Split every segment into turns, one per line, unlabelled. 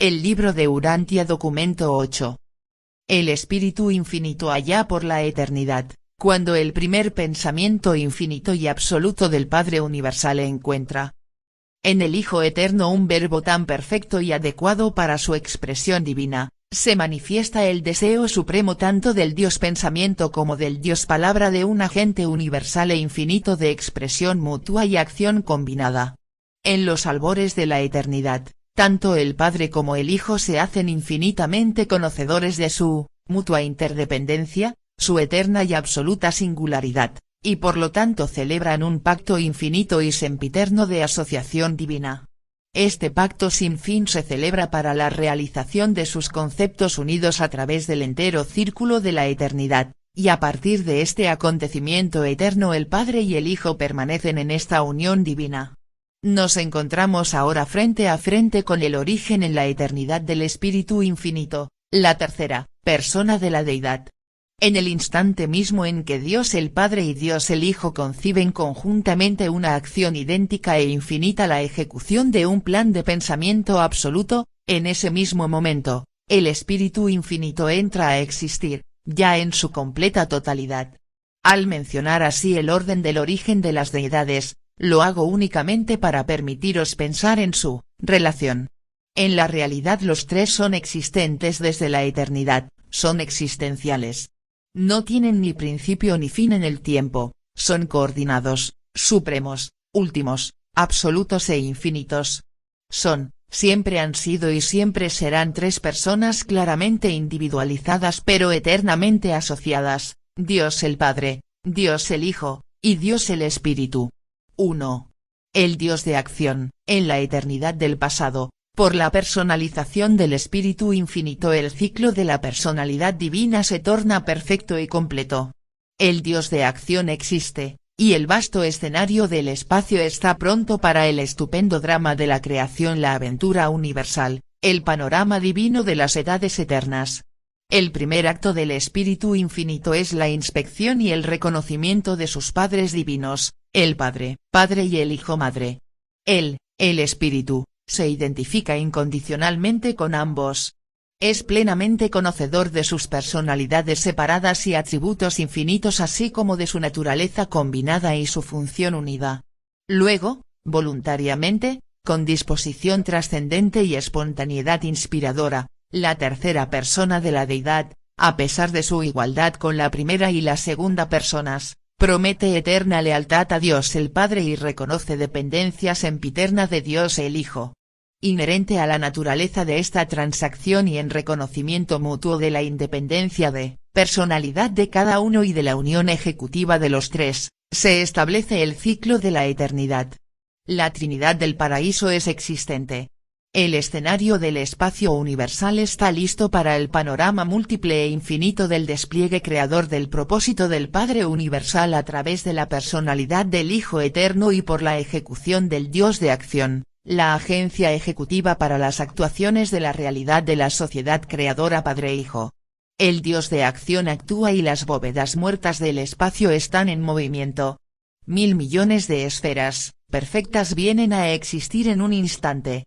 El libro de Urantia documento 8. El espíritu infinito allá por la eternidad, cuando el primer pensamiento infinito y absoluto del Padre Universal encuentra en el Hijo Eterno un verbo tan perfecto y adecuado para su expresión divina, se manifiesta el deseo supremo tanto del Dios pensamiento como del Dios palabra de un agente universal e infinito de expresión mutua y acción combinada. En los albores de la eternidad, tanto el Padre como el Hijo se hacen infinitamente conocedores de su mutua interdependencia, su eterna y absoluta singularidad, y por lo tanto celebran un pacto infinito y sempiterno de asociación divina. Este pacto sin fin se celebra para la realización de sus conceptos unidos a través del entero círculo de la eternidad, y a partir de este acontecimiento eterno el Padre y el Hijo permanecen en esta unión divina. Nos encontramos ahora frente a frente con el origen en la eternidad del Espíritu Infinito, la tercera persona de la Deidad. En el instante mismo en que Dios el Padre y Dios el Hijo conciben conjuntamente una acción idéntica e infinita, la ejecución de un plan de pensamiento absoluto, en ese mismo momento, el Espíritu Infinito entra a existir, ya en su completa totalidad. Al mencionar así el orden del origen de las deidades, lo hago únicamente para permitiros pensar en su relación. En la realidad los tres son existentes desde la eternidad, son existenciales. No tienen ni principio ni fin en el tiempo, son coordinados, supremos, últimos, absolutos e infinitos. Son, siempre han sido y siempre serán tres personas claramente individualizadas pero eternamente asociadas, Dios el Padre, Dios el Hijo, y Dios el Espíritu. 1. El Dios de acción, en la eternidad del pasado. Por la personalización del Espíritu Infinito el ciclo de la personalidad divina se torna perfecto y completo. El Dios de acción existe, y el vasto escenario del espacio está pronto para el estupendo drama de la creación, la aventura universal, el panorama divino de las edades eternas. El primer acto del Espíritu Infinito es la inspección y el reconocimiento de sus padres divinos, el Padre, Padre y el Hijo Madre. El Espíritu, se identifica incondicionalmente con ambos. Es plenamente conocedor de sus personalidades separadas y atributos infinitos así como de su naturaleza combinada y su función unida. Luego, voluntariamente, con disposición trascendente y espontaneidad inspiradora, la tercera persona de la deidad, a pesar de su igualdad con la primera y la segunda personas, promete eterna lealtad a Dios el Padre y reconoce dependencia sempiterna de Dios el Hijo. Inherente a la naturaleza de esta transacción y en reconocimiento mutuo de la independencia de personalidad de cada uno y de la unión ejecutiva de los tres, se establece el ciclo de la eternidad. La Trinidad del Paraíso es existente. El escenario del espacio universal está listo para el panorama múltiple e infinito del despliegue creador del propósito del Padre Universal a través de la personalidad del Hijo Eterno y por la ejecución del Dios de acción, la agencia ejecutiva para las actuaciones de la realidad de la sociedad creadora Padre-Hijo. El Dios de acción actúa y las bóvedas muertas del espacio están en movimiento. 1000 millones de esferas perfectas vienen a existir en un instante.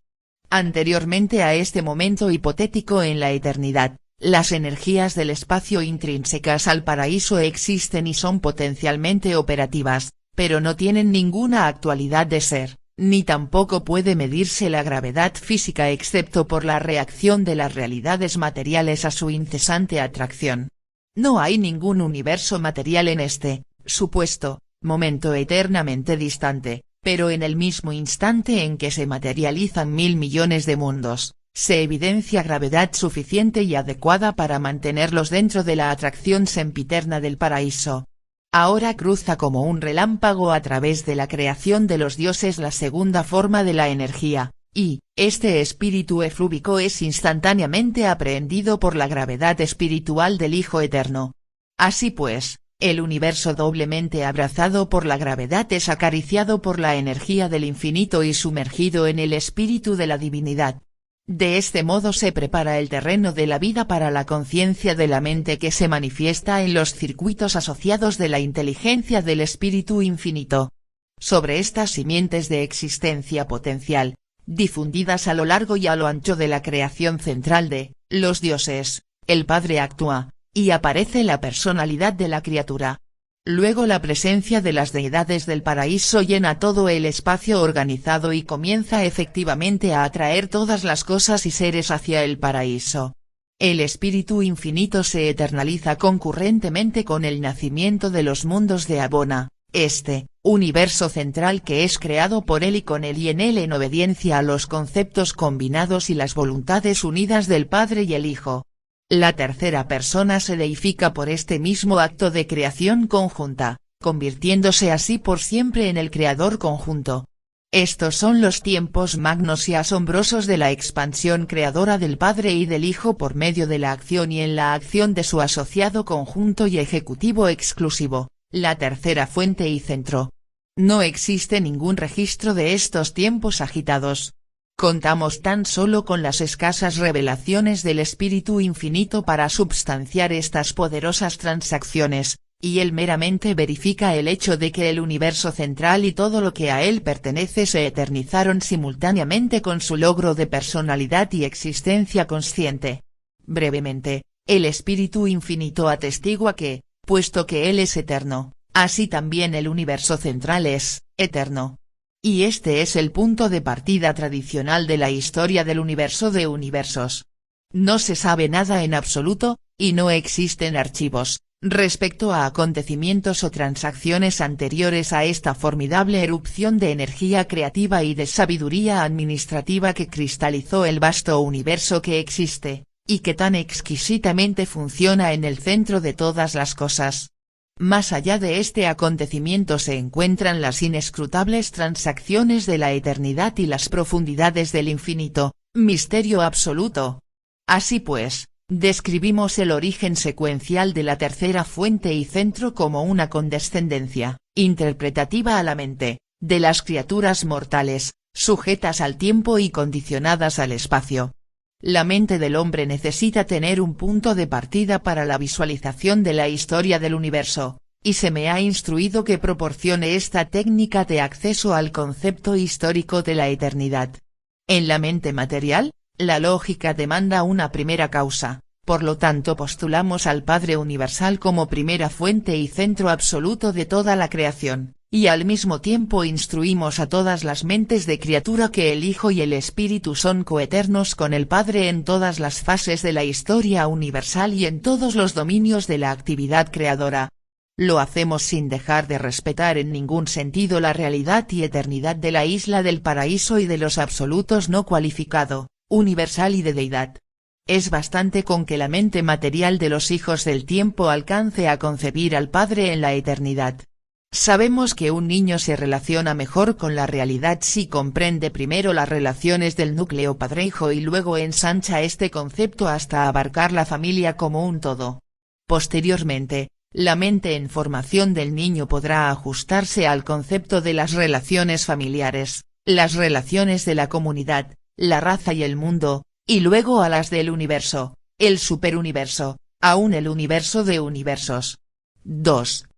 Anteriormente a este momento hipotético en la eternidad, las energías del espacio intrínsecas al paraíso existen y son potencialmente operativas, pero no tienen ninguna actualidad de ser, ni tampoco puede medirse la gravedad física excepto por la reacción de las realidades materiales a su incesante atracción. No hay ningún universo material en este supuesto momento eternamente distante, pero en el mismo instante en que se materializan 1000 millones de mundos, se evidencia gravedad suficiente y adecuada para mantenerlos dentro de la atracción sempiterna del paraíso. Ahora cruza como un relámpago a través de la creación de los dioses la segunda forma de la energía, y este espíritu eflúvico es instantáneamente aprehendido por la gravedad espiritual del Hijo Eterno. Así pues, el universo doblemente abrazado por la gravedad es acariciado por la energía del infinito y sumergido en el espíritu de la divinidad. De este modo se prepara el terreno de la vida para la conciencia de la mente que se manifiesta en los circuitos asociados de la inteligencia del espíritu infinito. Sobre estas simientes de existencia potencial, difundidas a lo largo y a lo ancho de la creación central de los dioses. El Padre actúa, y aparece la personalidad de la criatura. Luego la presencia de las deidades del paraíso llena todo el espacio organizado y comienza efectivamente a atraer todas las cosas y seres hacia el paraíso. El espíritu infinito se eternaliza concurrentemente con el nacimiento de los mundos de Abona, este universo central que es creado por él y con él y en él en obediencia a los conceptos combinados y las voluntades unidas del Padre y el Hijo. La tercera persona se deifica por este mismo acto de creación conjunta, convirtiéndose así por siempre en el creador conjunto. Estos son los tiempos magnos y asombrosos de la expansión creadora del Padre y del Hijo por medio de la acción y en la acción de su asociado conjunto y ejecutivo exclusivo, la tercera fuente y centro. No existe ningún registro de estos tiempos agitados. Contamos tan solo con las escasas revelaciones del Espíritu Infinito para substanciar estas poderosas transacciones, y él meramente verifica el hecho de que el universo central y todo lo que a él pertenece se eternizaron simultáneamente con su logro de personalidad y existencia consciente. Brevemente, el Espíritu Infinito atestigua que, puesto que él es eterno, así también el universo central es eterno. Y este es el punto de partida tradicional de la historia del universo de universos. No se sabe nada en absoluto, y no existen archivos, respecto a acontecimientos o transacciones anteriores a esta formidable erupción de energía creativa y de sabiduría administrativa que cristalizó el vasto universo que existe, y que tan exquisitamente funciona en el centro de todas las cosas. Más allá de este acontecimiento se encuentran las inescrutables transacciones de la eternidad y las profundidades del infinito, misterio absoluto. Así pues, describimos el origen secuencial de la tercera fuente y centro como una condescendencia, interpretativa a la mente, de las criaturas mortales, sujetas al tiempo y condicionadas al espacio. La mente del hombre necesita tener un punto de partida para la visualización de la historia del universo, y se me ha instruido que proporcione esta técnica de acceso al concepto histórico de la eternidad. En la mente material, la lógica demanda una primera causa, por lo tanto postulamos al Padre Universal como primera fuente y centro absoluto de toda la creación. Y al mismo tiempo instruimos a todas las mentes de criatura que el Hijo y el Espíritu son coeternos con el Padre en todas las fases de la historia universal y en todos los dominios de la actividad creadora. Lo hacemos sin dejar de respetar en ningún sentido la realidad y eternidad de la isla del paraíso y de los absolutos no cualificado, universal y de deidad. Es bastante con que la mente material de los hijos del tiempo alcance a concebir al Padre en la eternidad. Sabemos que un niño se relaciona mejor con la realidad si comprende primero las relaciones del núcleo padre-hijo y luego ensancha este concepto hasta abarcar la familia como un todo. Posteriormente, la mente en formación del niño podrá ajustarse al concepto de las relaciones familiares, las relaciones de la comunidad, la raza y el mundo, y luego a las del universo, el superuniverso, aún el universo de universos. 2.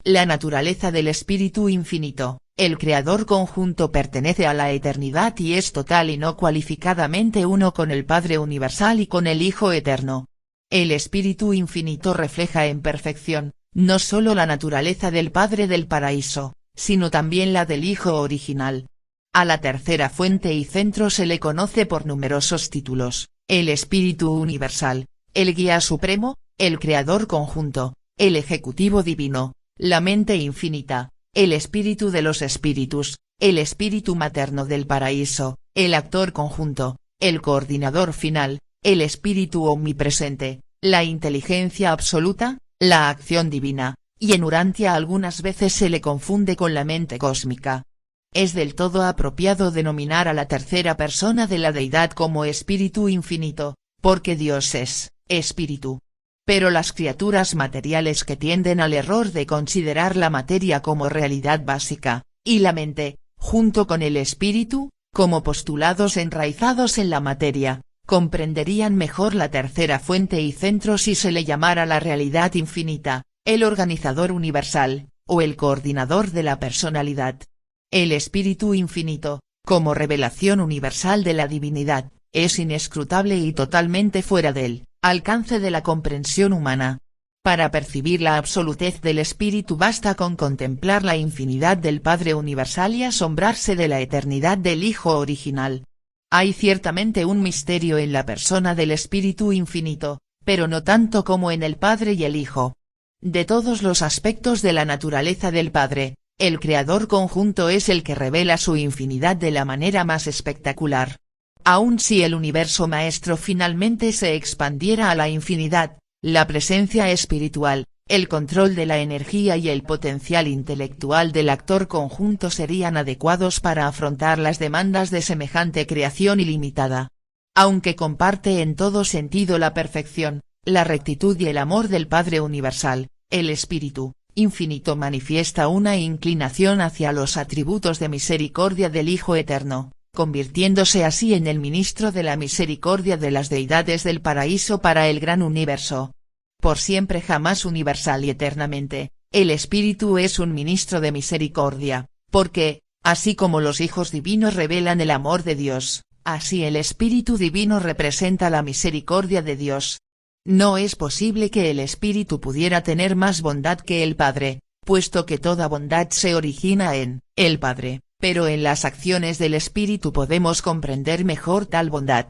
La naturaleza del Espíritu Infinito, el Creador conjunto pertenece a la eternidad y es total y no cualificadamente uno con el Padre Universal y con el Hijo Eterno. El Espíritu Infinito refleja en perfección, no solo la naturaleza del Padre del Paraíso, sino también la del Hijo original. A la tercera fuente y centro se le conoce por numerosos títulos, el Espíritu Universal, el Guía Supremo, el Creador conjunto, el Ejecutivo Divino, la mente infinita, el espíritu de los espíritus, el espíritu materno del paraíso, el actor conjunto, el coordinador final, el espíritu omnipresente, la inteligencia absoluta, la acción divina, y en Urantia algunas veces se le confunde con la mente cósmica. Es del todo apropiado denominar a la tercera persona de la deidad como espíritu infinito, porque Dios es espíritu. Pero las criaturas materiales que tienden al error de considerar la materia como realidad básica, y la mente, junto con el espíritu, como postulados enraizados en la materia, comprenderían mejor la tercera fuente y centro si se le llamara la realidad infinita, el organizador universal, o el coordinador de la personalidad. El espíritu infinito, como revelación universal de la divinidad, es inescrutable y totalmente fuera del alcance de la comprensión humana. Para percibir la absolutez del Espíritu basta con contemplar la infinidad del Padre Universal y asombrarse de la eternidad del Hijo original. Hay ciertamente un misterio en la persona del Espíritu Infinito, pero no tanto como en el Padre y el Hijo. De todos los aspectos de la naturaleza del Padre, el Creador conjunto es el que revela su infinidad de la manera más espectacular. Aun si el universo maestro finalmente se expandiera a la infinidad, la presencia espiritual, el control de la energía y el potencial intelectual del actor conjunto serían adecuados para afrontar las demandas de semejante creación ilimitada. Aunque comparte en todo sentido la perfección, la rectitud y el amor del Padre Universal, el Espíritu Infinito manifiesta una inclinación hacia los atributos de misericordia del Hijo Eterno, convirtiéndose así en el ministro de la misericordia de las deidades del paraíso para el gran universo. Por siempre jamás universal y eternamente, el Espíritu es un ministro de misericordia, porque, así como los hijos divinos revelan el amor de Dios, así el Espíritu Divino representa la misericordia de Dios. No es posible que el Espíritu pudiera tener más bondad que el Padre, puesto que toda bondad se origina en el Padre, pero en las acciones del Espíritu podemos comprender mejor tal bondad.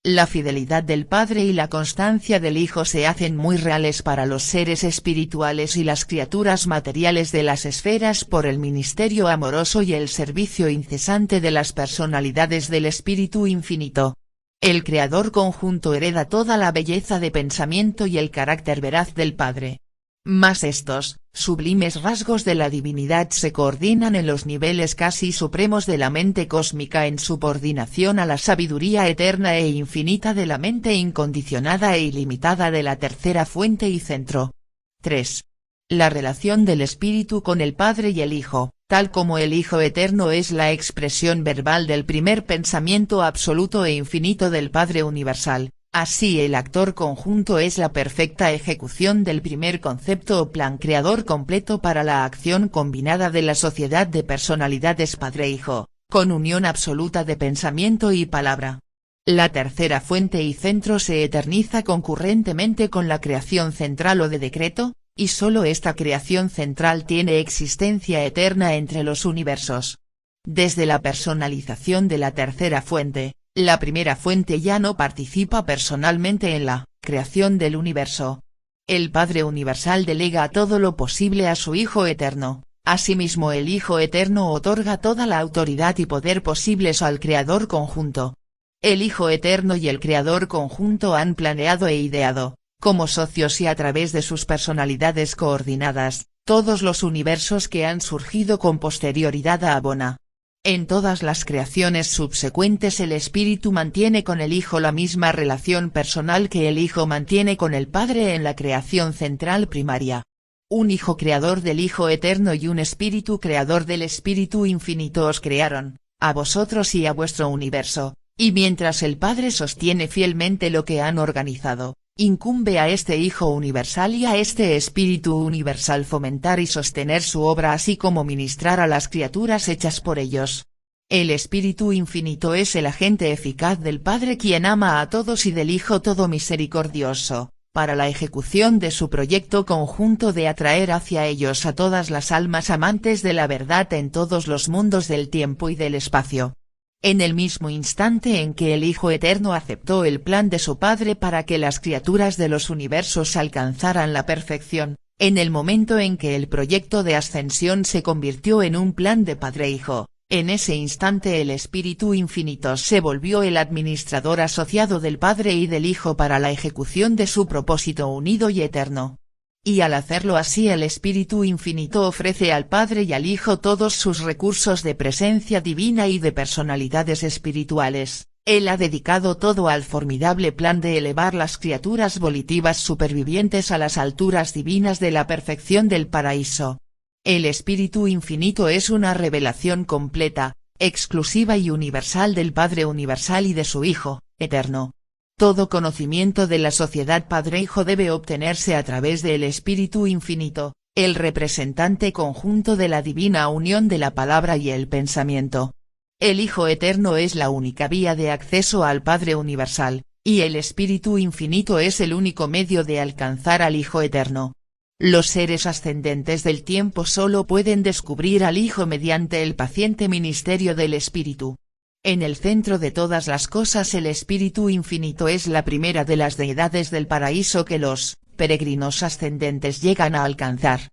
La fidelidad del Padre y la constancia del Hijo se hacen muy reales para los seres espirituales y las criaturas materiales de las esferas por el ministerio amoroso y el servicio incesante de las personalidades del Espíritu Infinito. El Creador conjunto hereda toda la belleza de pensamiento y el carácter veraz del Padre. Mas estos sublimes rasgos de la divinidad se coordinan en los niveles casi supremos de la mente cósmica en subordinación a la sabiduría eterna e infinita de la mente incondicionada e ilimitada de la tercera fuente y centro. 3. La relación del Espíritu con el Padre y el Hijo, tal como el Hijo Eterno es la expresión verbal del primer pensamiento absoluto e infinito del Padre Universal. Así el actor conjunto es la perfecta ejecución del primer concepto o plan creador completo para la acción combinada de la sociedad de personalidades Padre-Hijo, con unión absoluta de pensamiento y palabra. La tercera fuente y centro se eterniza concurrentemente con la creación central o de decreto, y solo esta creación central tiene existencia eterna entre los universos. Desde la personalización de la tercera fuente, la primera fuente ya no participa personalmente en la creación del universo. El Padre Universal delega todo lo posible a su Hijo Eterno, asimismo el Hijo Eterno otorga toda la autoridad y poder posibles al Creador conjunto. El Hijo Eterno y el Creador conjunto han planeado e ideado, como socios y a través de sus personalidades coordinadas, todos los universos que han surgido con posterioridad a Abona. En todas las creaciones subsecuentes el Espíritu mantiene con el Hijo la misma relación personal que el Hijo mantiene con el Padre en la creación central primaria. Un Hijo creador del Hijo Eterno y un Espíritu creador del Espíritu Infinito os crearon, a vosotros y a vuestro universo, y mientras el Padre sostiene fielmente lo que han organizado, incumbe a este Hijo Universal y a este Espíritu Universal fomentar y sostener su obra así como ministrar a las criaturas hechas por ellos. El Espíritu Infinito es el agente eficaz del Padre quien ama a todos y del Hijo todo misericordioso, para la ejecución de su proyecto conjunto de atraer hacia ellos a todas las almas amantes de la verdad en todos los mundos del tiempo y del espacio. En el mismo instante en que el Hijo Eterno aceptó el plan de su Padre para que las criaturas de los universos alcanzaran la perfección, en el momento en que el proyecto de ascensión se convirtió en un plan de Padre-Hijo, en ese instante el Espíritu Infinito se volvió el administrador asociado del Padre y del Hijo para la ejecución de su propósito unido y eterno. Y al hacerlo así el Espíritu Infinito ofrece al Padre y al Hijo todos sus recursos de presencia divina y de personalidades espirituales. Él ha dedicado todo al formidable plan de elevar las criaturas volitivas supervivientes a las alturas divinas de la perfección del paraíso. El Espíritu Infinito es una revelación completa, exclusiva y universal del Padre Universal y de su Hijo Eterno. Todo conocimiento de la sociedad Padre-Hijo debe obtenerse a través del Espíritu Infinito, el representante conjunto de la divina unión de la palabra y el pensamiento. El Hijo Eterno es la única vía de acceso al Padre Universal, y el Espíritu Infinito es el único medio de alcanzar al Hijo Eterno. Los seres ascendentes del tiempo solo pueden descubrir al Hijo mediante el paciente ministerio del Espíritu. En el centro de todas las cosas el Espíritu Infinito es la primera de las deidades del paraíso que los peregrinos ascendentes llegan a alcanzar.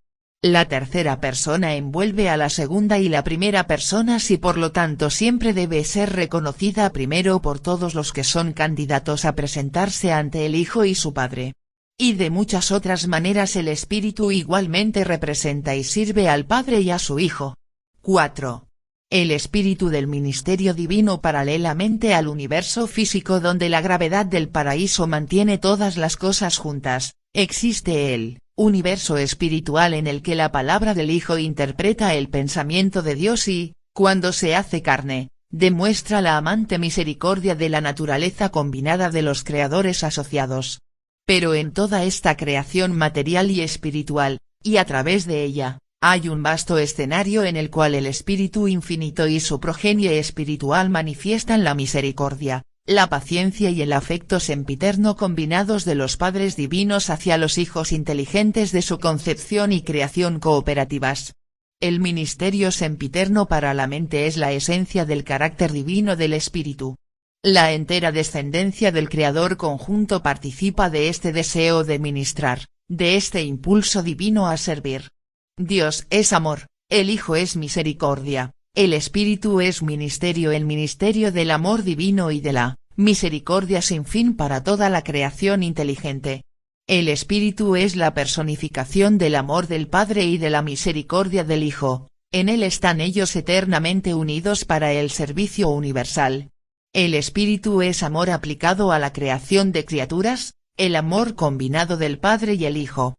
La tercera persona envuelve a la segunda y la primera persona y por lo tanto siempre debe ser reconocida primero por todos los que son candidatos a presentarse ante el Hijo y su Padre. Y de muchas otras maneras el Espíritu igualmente representa y sirve al Padre y a su Hijo. 4. El espíritu del ministerio divino paralelamente al universo físico donde la gravedad del paraíso mantiene todas las cosas juntas, existe el universo espiritual en el que la palabra del Hijo interpreta el pensamiento de Dios y, cuando se hace carne, demuestra la amante misericordia de la naturaleza combinada de los creadores asociados. Pero en toda esta creación material y espiritual, y a través de ella, hay un vasto escenario en el cual el Espíritu Infinito y su progenie espiritual manifiestan la misericordia, la paciencia y el afecto sempiterno combinados de los padres divinos hacia los hijos inteligentes de su concepción y creación cooperativas. El ministerio sempiterno para la mente es la esencia del carácter divino del Espíritu. La entera descendencia del Creador conjunto participa de este deseo de ministrar, de este impulso divino a servir. Dios es amor, el Hijo es misericordia, el Espíritu es ministerio, el ministerio del amor divino y de la misericordia sin fin para toda la creación inteligente. El Espíritu es la personificación del amor del Padre y de la misericordia del Hijo, en él están ellos eternamente unidos para el servicio universal. El Espíritu es amor aplicado a la creación de criaturas, el amor combinado del Padre y el Hijo.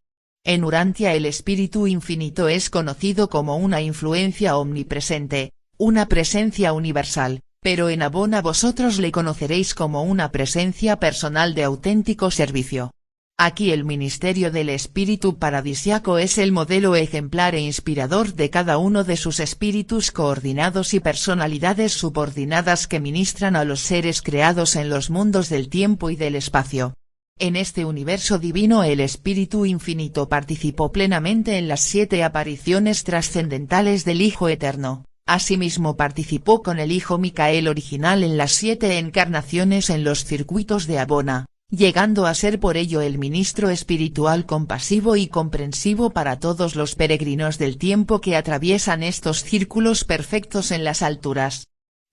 En Urantia el Espíritu Infinito es conocido como una influencia omnipresente, una presencia universal, pero en Abona vosotros le conoceréis como una presencia personal de auténtico servicio. Aquí el ministerio del Espíritu Paradisiaco es el modelo ejemplar e inspirador de cada uno de sus espíritus coordinados y personalidades subordinadas que ministran a los seres creados en los mundos del tiempo y del espacio. En este universo divino el Espíritu Infinito participó plenamente en las 7 apariciones trascendentales del Hijo Eterno, asimismo participó con el Hijo Micael original en las 7 encarnaciones en los circuitos de Abona, llegando a ser por ello el ministro espiritual compasivo y comprensivo para todos los peregrinos del tiempo que atraviesan estos círculos perfectos en las alturas.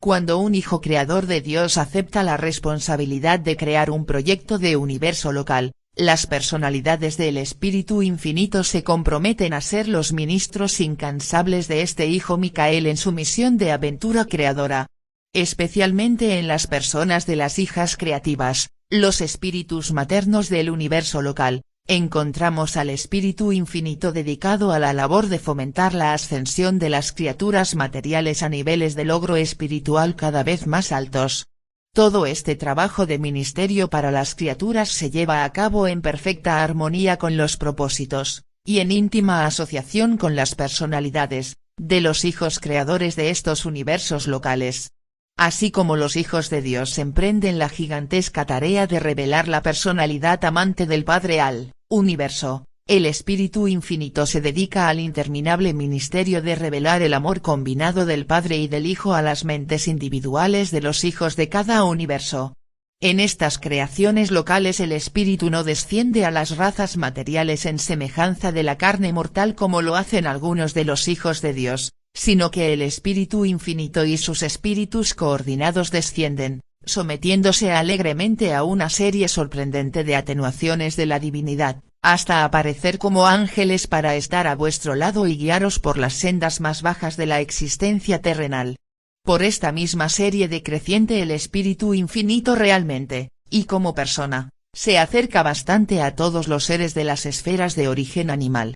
Cuando un hijo creador de Dios acepta la responsabilidad de crear un proyecto de universo local, las personalidades del Espíritu Infinito se comprometen a ser los ministros incansables de este Hijo Micael en su misión de aventura creadora. Especialmente en las personas de las hijas creativas, los espíritus maternos del universo local, encontramos al Espíritu Infinito dedicado a la labor de fomentar la ascensión de las criaturas materiales a niveles de logro espiritual cada vez más altos. Todo este trabajo de ministerio para las criaturas se lleva a cabo en perfecta armonía con los propósitos, y en íntima asociación con las personalidades, de los hijos creadores de estos universos locales. Así como los hijos de Dios emprenden la gigantesca tarea de revelar la personalidad amante del Padre al universo, el Espíritu Infinito se dedica al interminable ministerio de revelar el amor combinado del Padre y del Hijo a las mentes individuales de los hijos de cada universo. En estas creaciones locales el Espíritu no desciende a las razas materiales en semejanza de la carne mortal como lo hacen algunos de los hijos de Dios, sino que el Espíritu Infinito y sus espíritus coordinados descienden, sometiéndose alegremente a una serie sorprendente de atenuaciones de la divinidad, hasta aparecer como ángeles para estar a vuestro lado y guiaros por las sendas más bajas de la existencia terrenal. Por esta misma serie decreciente el Espíritu Infinito realmente, y como persona, se acerca bastante a todos los seres de las esferas de origen animal.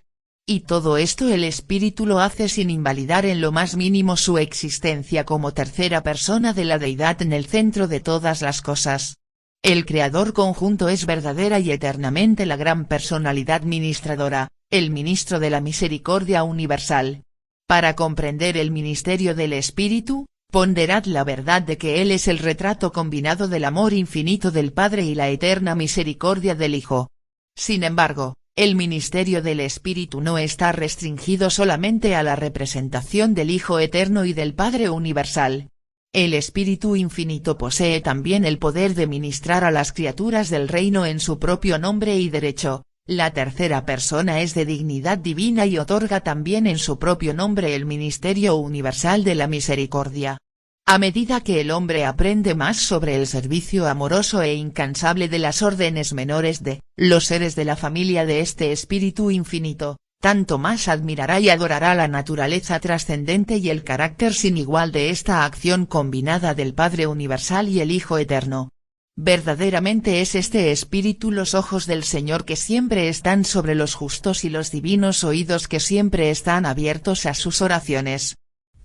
Y todo esto el Espíritu lo hace sin invalidar en lo más mínimo su existencia como tercera persona de la deidad en el centro de todas las cosas. El Creador conjunto es verdadera y eternamente la gran personalidad ministradora, el ministro de la misericordia universal. Para comprender el ministerio del Espíritu, Ponderad la verdad de que Él es el retrato combinado del amor infinito del Padre y la eterna misericordia del Hijo. Sin embargo, el ministerio del Espíritu no está restringido solamente a la representación del Hijo eterno y del Padre universal. El Espíritu infinito posee también el poder de ministrar a las criaturas del reino en su propio nombre y derecho. La tercera persona es de dignidad divina y otorga también en su propio nombre el ministerio universal de la misericordia. A medida que el hombre aprende más sobre el servicio amoroso e incansable de las órdenes menores de los seres de la familia de este Espíritu infinito, tanto más admirará y adorará la naturaleza trascendente y el carácter sin igual de esta acción combinada del Padre universal y el Hijo eterno. Verdaderamente es este espíritu los ojos del Señor que siempre están sobre los justos y los divinos oídos que siempre están abiertos a sus oraciones.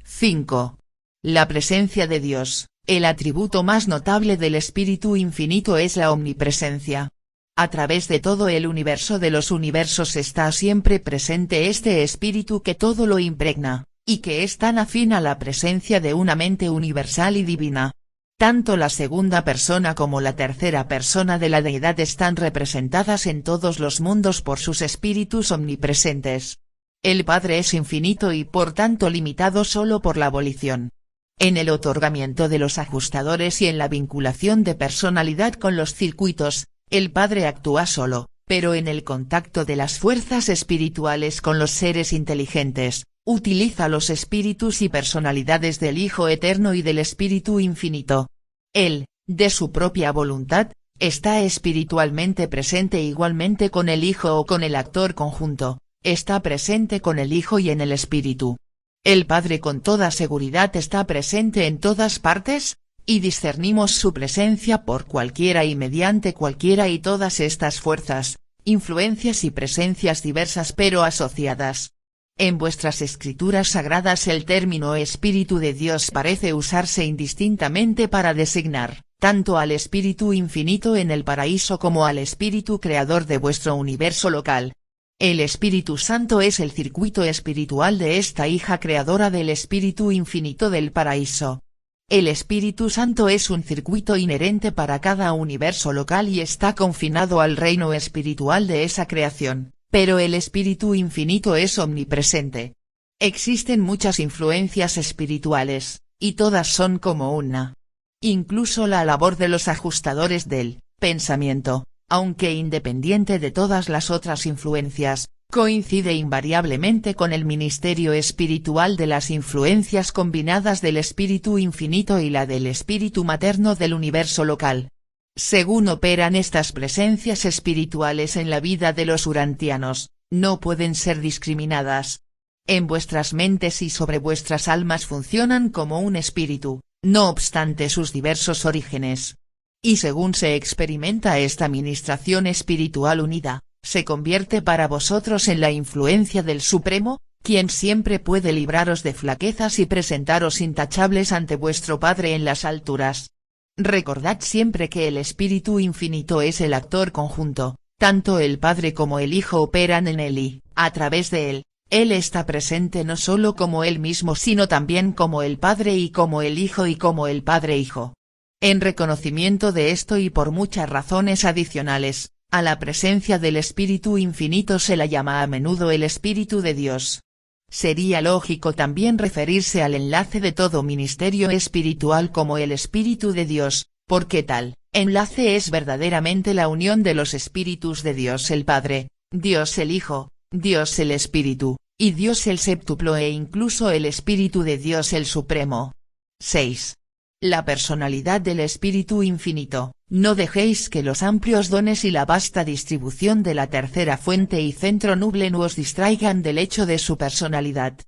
5. La presencia de Dios, el atributo más notable del Espíritu infinito es la omnipresencia. A través de todo el universo de los universos está siempre presente este espíritu que todo lo impregna, y que es tan afín a la presencia de una mente universal y divina. Tanto la segunda persona como la tercera persona de la deidad están representadas en todos los mundos por sus espíritus omnipresentes. El Padre es infinito y por tanto limitado solo por la volición. En el otorgamiento de los ajustadores y en la vinculación de personalidad con los circuitos, el Padre actúa solo, pero en el contacto de las fuerzas espirituales con los seres inteligentes, utiliza los espíritus y personalidades del Hijo eterno y del Espíritu infinito. Él, de su propia voluntad, está espiritualmente presente igualmente con el Hijo o con el actor conjunto, está presente con el Hijo y en el Espíritu. El Padre con toda seguridad está presente en todas partes, y discernimos su presencia por cualquiera y mediante cualquiera y todas estas fuerzas, influencias y presencias diversas pero asociadas. En vuestras escrituras sagradas el término Espíritu de Dios parece usarse indistintamente para designar, tanto al Espíritu infinito en el paraíso como al Espíritu creador de vuestro universo local. El Espíritu Santo es el circuito espiritual de esta hija creadora del Espíritu infinito del paraíso. El Espíritu Santo es un circuito inherente para cada universo local y está confinado al reino espiritual de esa creación, pero el Espíritu infinito es omnipresente. Existen muchas influencias espirituales, y todas son como una. Incluso la labor de los ajustadores del pensamiento, aunque independiente de todas las otras influencias, coincide invariablemente con el ministerio espiritual de las influencias combinadas del Espíritu infinito y la del Espíritu materno del universo local. Según operan estas presencias espirituales en la vida de los urantianos, no pueden ser discriminadas. En vuestras mentes y sobre vuestras almas funcionan como un espíritu, no obstante sus diversos orígenes. Y según se experimenta esta ministración espiritual unida, se convierte para vosotros en la influencia del Supremo, quien siempre puede libraros de flaquezas y presentaros intachables ante vuestro Padre en las alturas. Recordad siempre que el Espíritu infinito es el actor conjunto, tanto el Padre como el Hijo operan en él y, a través de él está presente no solo como él mismo sino también como el Padre y como el Hijo y como el Padre Hijo. En reconocimiento de esto y por muchas razones adicionales, a la presencia del Espíritu infinito se la llama a menudo el Espíritu de Dios. Sería lógico también referirse al enlace de todo ministerio espiritual como el Espíritu de Dios, porque tal enlace es verdaderamente la unión de los espíritus de Dios el Padre, Dios el Hijo, Dios el Espíritu, y Dios el séptuplo e incluso el Espíritu de Dios el Supremo. 6. La personalidad del Espíritu infinito. No dejéis que los amplios dones y la vasta distribución de la tercera fuente y centro nublen os distraigan del hecho de su personalidad.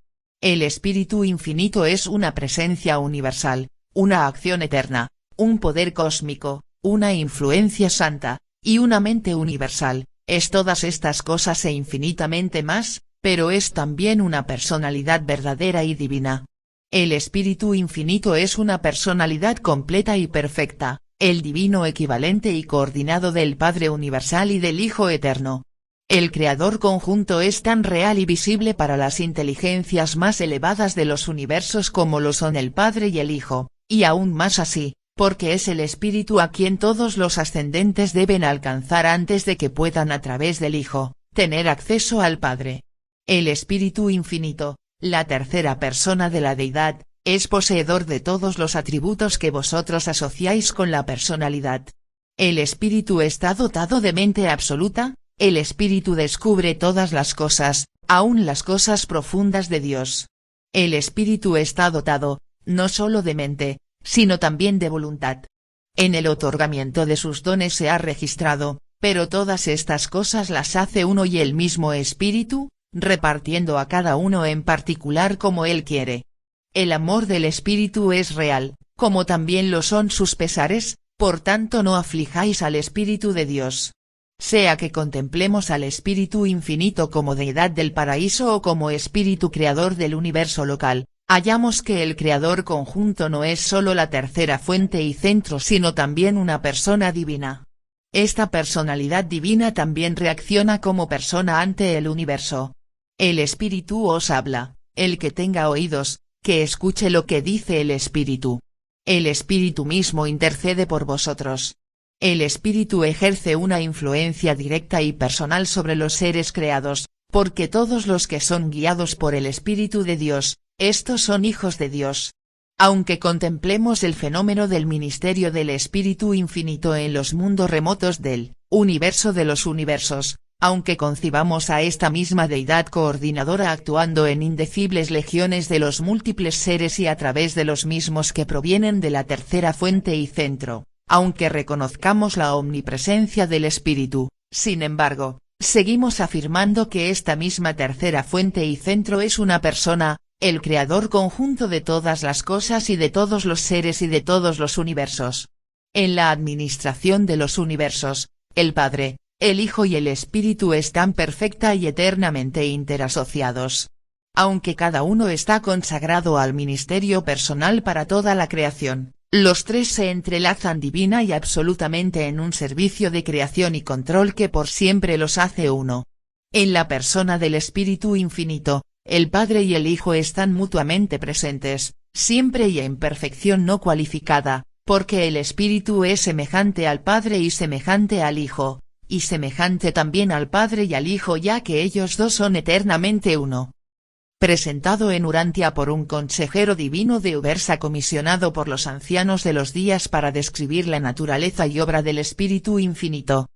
El Espíritu infinito es una presencia universal, una acción eterna, un poder cósmico, una influencia santa, y una mente universal, es todas estas cosas e infinitamente más, pero es también una personalidad verdadera y divina. El Espíritu infinito es una personalidad completa y perfecta, el divino equivalente y coordinado del Padre universal y del Hijo eterno. El creador conjunto es tan real y visible para las inteligencias más elevadas de los universos como lo son el Padre y el Hijo, y aún más así, porque es el Espíritu a quien todos los ascendentes deben alcanzar antes de que puedan a través del Hijo, tener acceso al Padre. El Espíritu Infinito, la tercera persona de la Deidad, es poseedor de todos los atributos que vosotros asociáis con la personalidad. El Espíritu está dotado de mente absoluta. El Espíritu descubre todas las cosas, aun las cosas profundas de Dios. El Espíritu está dotado, no solo de mente, sino también de voluntad. En el otorgamiento de sus dones se ha registrado, pero todas estas cosas las hace uno y el mismo Espíritu, repartiendo a cada uno en particular como él quiere. El amor del Espíritu es real, como también lo son sus pesares, por tanto no aflijáis al Espíritu de Dios. Sea que contemplemos al Espíritu Infinito como deidad del paraíso o como Espíritu creador del universo local, hallamos que el creador conjunto no es solo la tercera fuente y centro sino también una persona divina. Esta personalidad divina también reacciona como persona ante el universo. El Espíritu os habla, el que tenga oídos, que escuche lo que dice el Espíritu. El Espíritu mismo intercede por vosotros. El Espíritu ejerce una influencia directa y personal sobre los seres creados, porque todos los que son guiados por el Espíritu de Dios, estos son hijos de Dios. Aunque contemplemos el fenómeno del ministerio del Espíritu Infinito en los mundos remotos del universo de los universos, aunque concibamos a esta misma deidad coordinadora actuando en indecibles legiones de los múltiples seres y a través de los mismos que provienen de la tercera fuente y centro, aunque reconozcamos la omnipresencia del Espíritu, sin embargo, seguimos afirmando que esta misma tercera fuente y centro es una persona, el creador conjunto de todas las cosas y de todos los seres y de todos los universos. En la administración de los universos, el Padre, el Hijo y el Espíritu están perfecta y eternamente interasociados. Aunque cada uno está consagrado al ministerio personal para toda la creación, los tres se entrelazan divina y absolutamente en un servicio de creación y control que por siempre los hace uno. En la persona del Espíritu Infinito, el Padre y el Hijo están mutuamente presentes, siempre y en perfección no cualificada, porque el Espíritu es semejante al Padre y semejante al Hijo, y semejante también al Padre y al Hijo ya que ellos dos son eternamente uno. Presentado en Urantia por un consejero divino de Ubersa comisionado por los ancianos de los días para describir la naturaleza y obra del Espíritu Infinito,